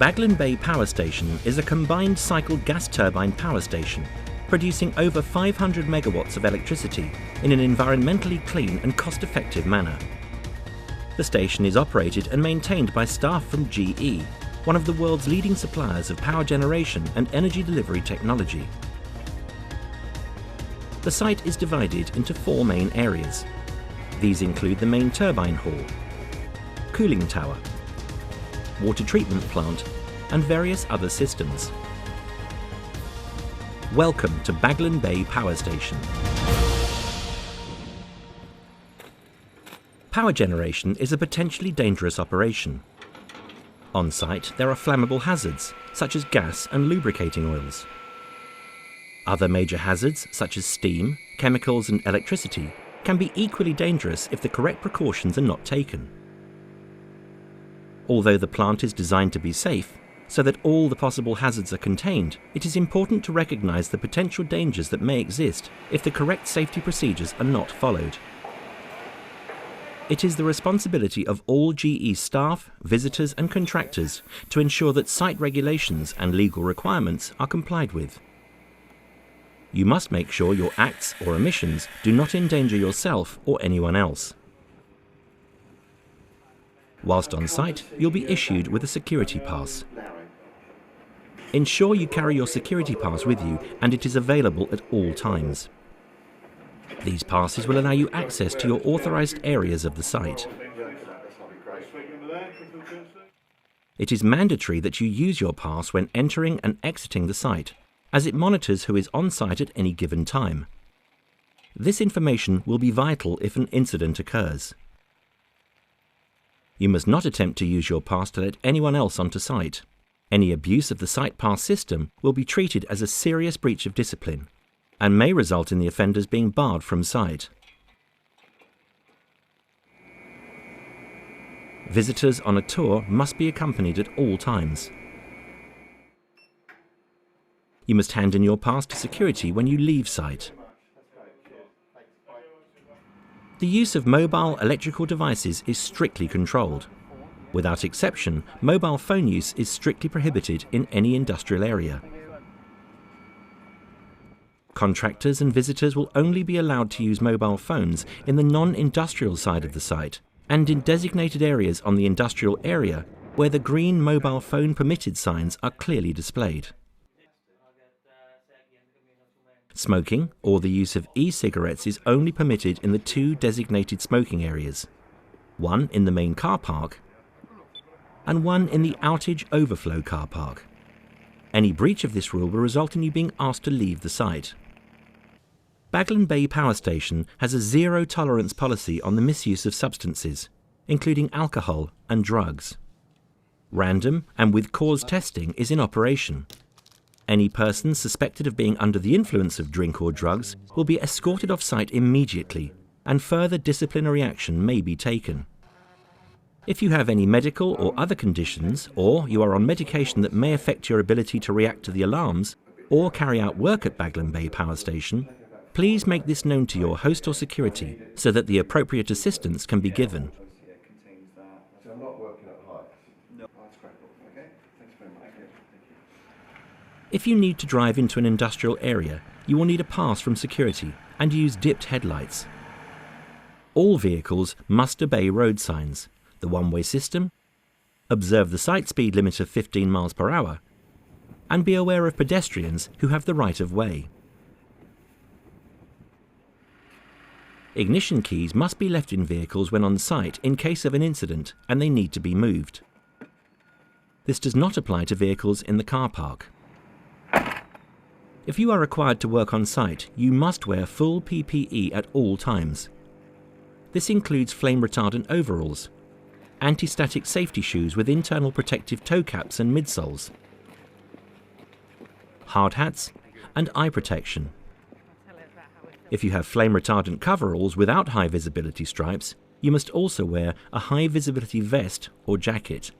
Baglan Bay Power Station is a combined cycle gas turbine power station, producing over 500 megawatts of electricity in an environmentally clean and cost-effective manner. The station is operated and maintained by staff from GE, one of the world's leading suppliers of power generation and energy delivery technology. The site is divided into 4 main areas. These include the main turbine hall, cooling tower, water treatment plant, and various other systems. Welcome to Baglan Bay Power Station. Power generation is a potentially dangerous operation. On site, there are flammable hazards, such as gas and lubricating oils. Other major hazards, such as steam, chemicals and electricity, can be equally dangerous if the correct precautions are not taken. Although the plant is designed to be safe, so that all the possible hazards are contained, it is important to recognize the potential dangers that may exist if the correct safety procedures are not followed. It is the responsibility of all GE staff, visitors and contractors to ensure that site regulations and legal requirements are complied with. You must make sure your acts or omissions do not endanger yourself or anyone else. Whilst on site, you'll be issued with a security pass. Ensure you carry your security pass with you and it is available at all times. These passes will allow you access to your authorised areas of the site. It is mandatory that you use your pass when entering and exiting the site, as it monitors who is on site at any given time. This information will be vital if an incident occurs. You must not attempt to use your pass to let anyone else onto site. Any abuse of the site pass system will be treated as a serious breach of discipline and may result in the offenders being barred from site. Visitors on a tour must be accompanied at all times. You must hand in your pass to security when you leave site. The use of mobile electrical devices is strictly controlled. Without exception, mobile phone use is strictly prohibited in any industrial area. Contractors and visitors will only be allowed to use mobile phones in the non-industrial side of the site and in designated areas on the industrial area where the green mobile phone permitted signs are clearly displayed. Smoking or the use of e-cigarettes is only permitted in the 2 designated smoking areas, one in the main car park and one in the outage overflow car park. Any breach of this rule will result in you being asked to leave the site. Baglan Bay Power Station has a zero-tolerance policy on the misuse of substances, including alcohol and drugs. Random and with-cause testing is in operation. Any person suspected of being under the influence of drink or drugs will be escorted off-site immediately, and further disciplinary action may be taken. If you have any medical or other conditions, or you are on medication that may affect your ability to react to the alarms or carry out work at Baglan Bay Power Station, please make this known to your host or security so that the appropriate assistance can be given. If you need to drive into an industrial area, you will need a pass from security and use dipped headlights. All vehicles must obey road signs, the one-way system, observe the site speed limit of 15 miles per hour, and be aware of pedestrians who have the right of way. Ignition keys must be left in vehicles when on site in case of an incident and they need to be moved. This does not apply to vehicles in the car park. If you are required to work on site, you must wear full PPE at all times. This includes flame-retardant overalls, anti-static safety shoes with internal protective toe caps and midsoles, hard hats, and eye protection. If you have flame-retardant coveralls without high visibility stripes, you must also wear a high visibility vest or jacket.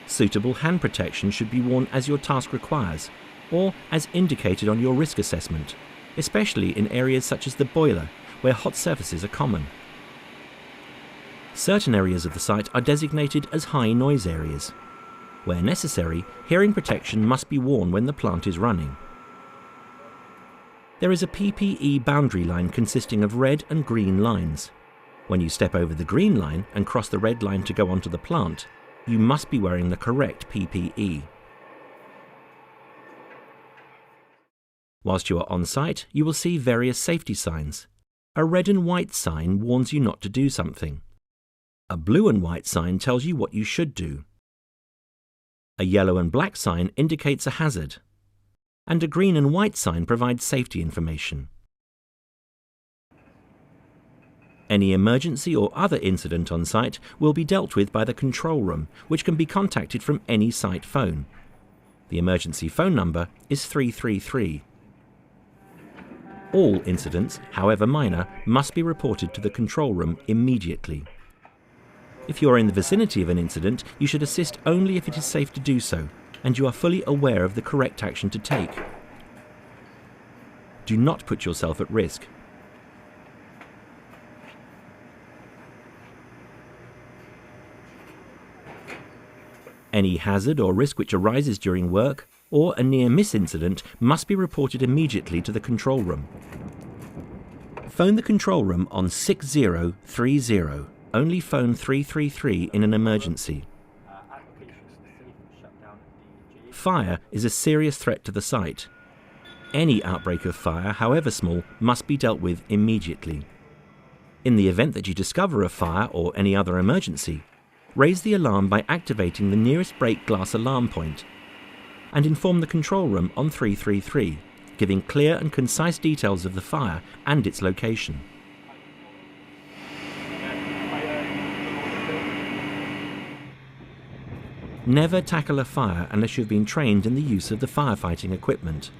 Suitable hand protection should be worn as your task requires, or as indicated on your risk assessment, especially in areas such as the boiler, where hot surfaces are common. Certain areas of the site are designated as high noise areas. Where necessary, hearing protection must be worn when the plant is running. There is a PPE boundary line consisting of red and green lines. When you step over the green line and cross the red line to go onto the plant, you must be wearing the correct PPE. Whilst you are on site, you will see various safety signs. A red and white sign warns you not to do something. A blue and white sign tells you what you should do. A yellow and black sign indicates a hazard. And a green and white sign provides safety information. Any emergency or other incident on site will be dealt with by the control room, which can be contacted from any site phone. The emergency phone number is 333. All incidents, however minor, must be reported to the control room immediately. If you are in the vicinity of an incident, you should assist only if it is safe to do so, and you are fully aware of the correct action to take. Do not put yourself at risk. Any hazard or risk which arises during work or a near-miss incident must be reported immediately to the control room. Phone the control room on 6030. Only phone 333 in an emergency. Fire is a serious threat to the site. Any outbreak of fire, however small, must be dealt with immediately. In the event that you discover a fire or any other emergency, raise the alarm by activating the nearest break glass alarm point and inform the control room on 333, giving clear and concise details of the fire and its location. Never tackle a fire unless you've been trained in the use of the firefighting equipment.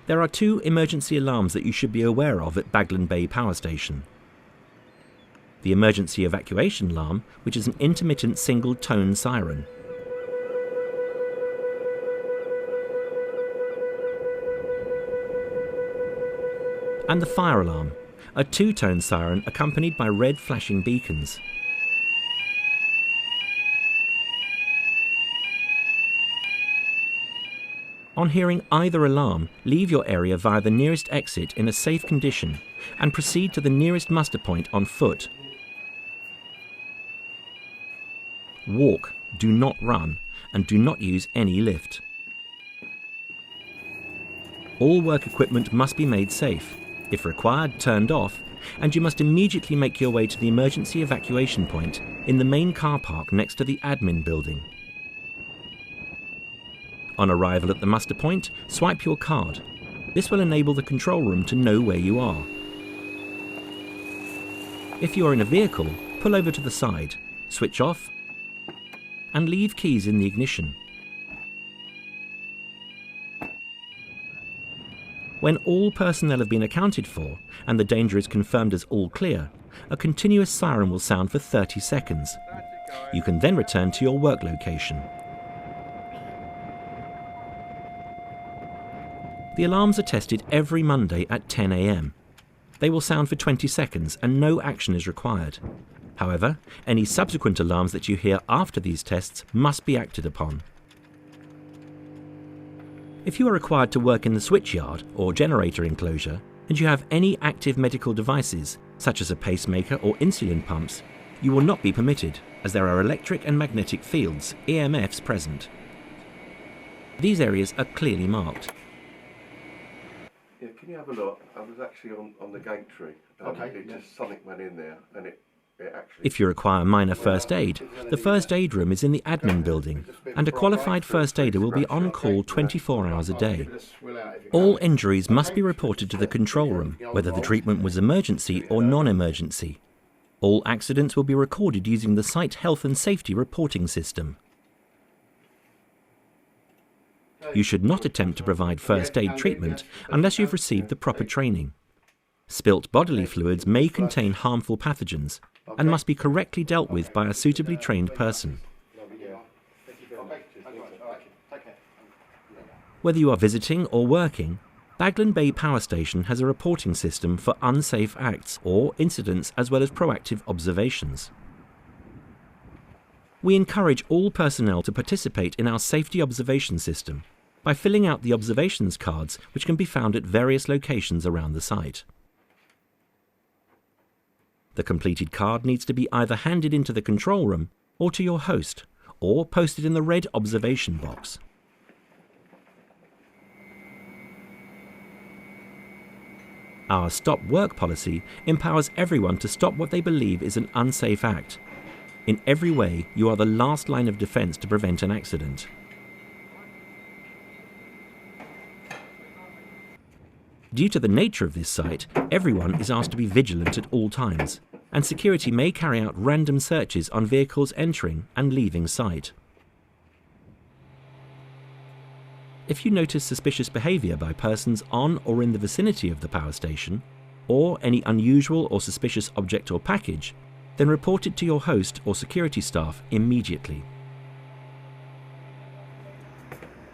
There are 2 emergency alarms that you should be aware of at Baglan Bay Power Station. The emergency evacuation alarm, which is an intermittent single-tone siren. And the fire alarm, a 2-tone siren accompanied by red flashing beacons. On hearing either alarm, leave your area via the nearest exit in a safe condition and proceed to the nearest muster point on foot. Walk, do not run, and do not use any lift. All work equipment must be made safe, if required, turned off, and you must immediately make your way to the emergency evacuation point in the main car park next to the admin building. On arrival at the muster point, swipe your card. This will enable the control room to know where you are. If you are in a vehicle, pull over to the side, switch off, and leave keys in the ignition. When all personnel have been accounted for and the danger is confirmed as all clear, a continuous siren will sound for 30 seconds. You can then return to your work location. The alarms are tested every Monday at 10 AM. They will sound for 20 seconds and no action is required. However, any subsequent alarms that you hear after these tests must be acted upon. If you are required to work in the switchyard or generator enclosure and you have any active medical devices, such as a pacemaker or insulin pumps, you will not be permitted, as there are electric and magnetic fields, EMFs, present. These areas are clearly marked. Yeah, can you have a look? I was actually on the gate tree. Just something went in there and it actually... If you require minor first aid, the first aid room is in the admin building, and a qualified first aider will be on call 24 hours a day. All injuries must be reported to the control room, whether the treatment was emergency or non-emergency. All accidents will be recorded using the site health and safety reporting system. You should not attempt to provide first aid treatment unless you've received the proper training. Spilt bodily fluids may contain harmful pathogens and must be correctly dealt with by a suitably trained person. Whether you are visiting or working, Baglan Bay Power Station has a reporting system for unsafe acts or incidents as well as proactive observations. We encourage all personnel to participate in our safety observation system by filling out the observations cards, which can be found at various locations around the site. The completed card needs to be either handed into the control room or to your host, or posted in the red observation box. Our Stop Work policy empowers everyone to stop what they believe is an unsafe act. In every way, you are the last line of defense to prevent an accident. Due to the nature of this site, everyone is asked to be vigilant at all times, and security may carry out random searches on vehicles entering and leaving site. If you notice suspicious behaviour by persons on or in the vicinity of the power station, or any unusual or suspicious object or package, then report it to your host or security staff immediately.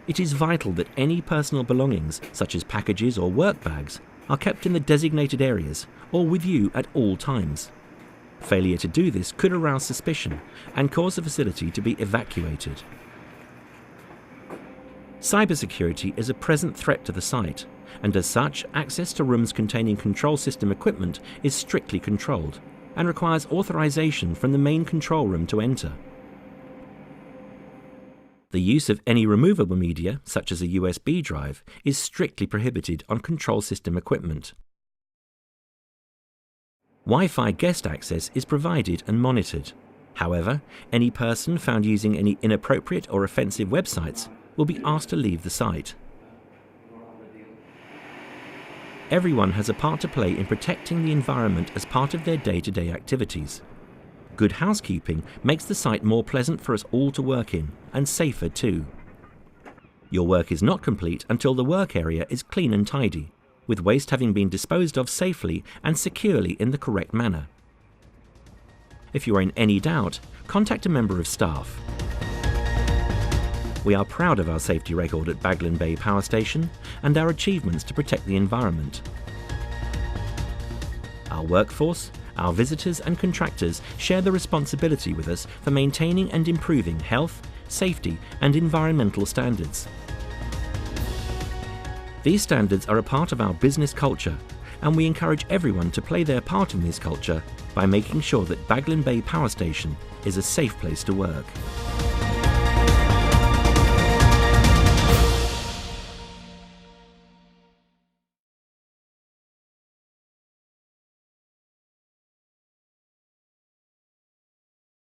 It is vital that any personal belongings, such as packages or work bags, are kept in the designated areas or with you at all times. Failure to do this could arouse suspicion and cause the facility to be evacuated. Cybersecurity is a present threat to the site, and as such, access to rooms containing control system equipment is strictly controlled and requires authorization from the main control room to enter. The use of any removable media, such as a USB drive, is strictly prohibited on control system equipment. Wi-Fi guest access is provided and monitored. However, any person found using any inappropriate or offensive websites will be asked to leave the site. Everyone has a part to play in protecting the environment as part of their day-to-day activities. Good housekeeping makes the site more pleasant for us all to work in, and safer too. Your work is not complete until the work area is clean and tidy, with waste having been disposed of safely and securely in the correct manner. If you are in any doubt, contact a member of staff. We are proud of our safety record at Baglan Bay Power Station and our achievements to protect the environment. Our workforce, our visitors and contractors share the responsibility with us for maintaining and improving health, safety and environmental standards. These standards are a part of our business culture, and we encourage everyone to play their part in this culture by making sure that Baglan Bay Power Station is a safe place to work.